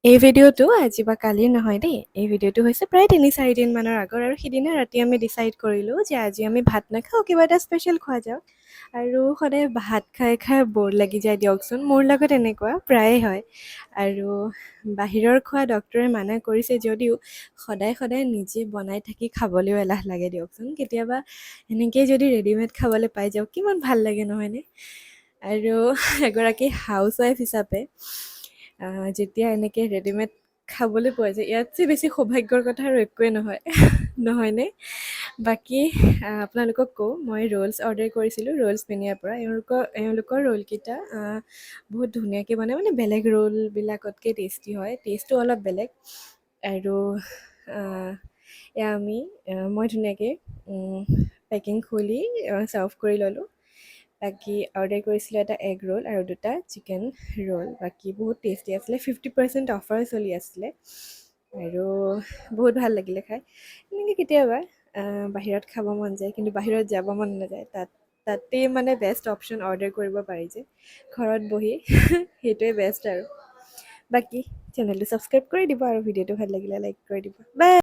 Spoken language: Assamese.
এই ভিডিঅ'টো আজি বা কালিৰ নহয় দেই। এই ভিডিঅ'টো হৈছে প্ৰায় ৩-৪ দিনমানৰ আগৰ আৰু সিদিনা ৰাতি আমি ডিচাইড কৰিলোঁ যে আজি আমি ভাত নাখাওঁ, কিবা এটা স্পেচিয়েল খোৱা যাওক। আৰু সদায় ভাত খাই খাই ব'ৰ লাগি যায় দিয়কচোন। মোৰ লগত এনেকুৱা প্ৰায়ে হয়। আৰু বাহিৰৰ খোৱা ডক্তৰে মানা কৰিছে যদিও সদায় সদায় নিজে বনাই থাকি খাবলৈও এলাহ লাগে দিয়কচোন। কেতিয়াবা এনেকেই যদি ৰেডিমেড খাবলৈ পাই যাওঁ কিমান ভাল লাগে নহয়নে? আৰু এগৰাকী হাউচৱাইফ হিচাপে যেতিয়া এনেকৈ ৰেডিমেড খাবলৈ পোৱা যায় ইয়াতছে বেছি সৌভাগ্যৰ কথা আৰু একোৱেই নহয় নহয়নে? বাকী আপোনালোকক কওঁ, মই ৰ'লছ অৰ্ডাৰ কৰিছিলোঁ ৰ'লছ মেনিয়াৰ পৰা। এওঁলোকৰ ৰ'লকেইটা বহুত ধুনীয়াকৈ বনায়, মানে বেলেগ ৰ'লবিলাকতকৈ টেষ্টি হয়, টেষ্টটো অলপ বেলেগ। আৰু এয়া মই ধুনীয়াকৈ পেকিং খুলি ছাৰ্ভ কৰি ল'লোঁ। বাকী অৰ্ডাৰ কৰিছিলোঁ এটা এগ ৰোল আৰু 2টা চিকেন ৰোল। বাকী বহুত টেষ্টি আছিলে, 50% অফাৰ চলি আছিলে আৰু বহুত ভাল লাগিলে খাই। এনেকৈ কেতিয়াবা বাহিৰত খাব মন যায় কিন্তু বাহিৰত যাব মন নাযায়, তাতেই মানে বেষ্ট অপশ্যন অৰ্ডাৰ কৰিব পাৰি যে ঘৰত বহি সেইটোৱে বেষ্ট আৰু। বাকী চেনেলটো ছাবস্ক্ৰাইব কৰি দিব আৰু ভিডিঅ'টো ভাল লাগিলে লাইক কৰি দিব। বাই।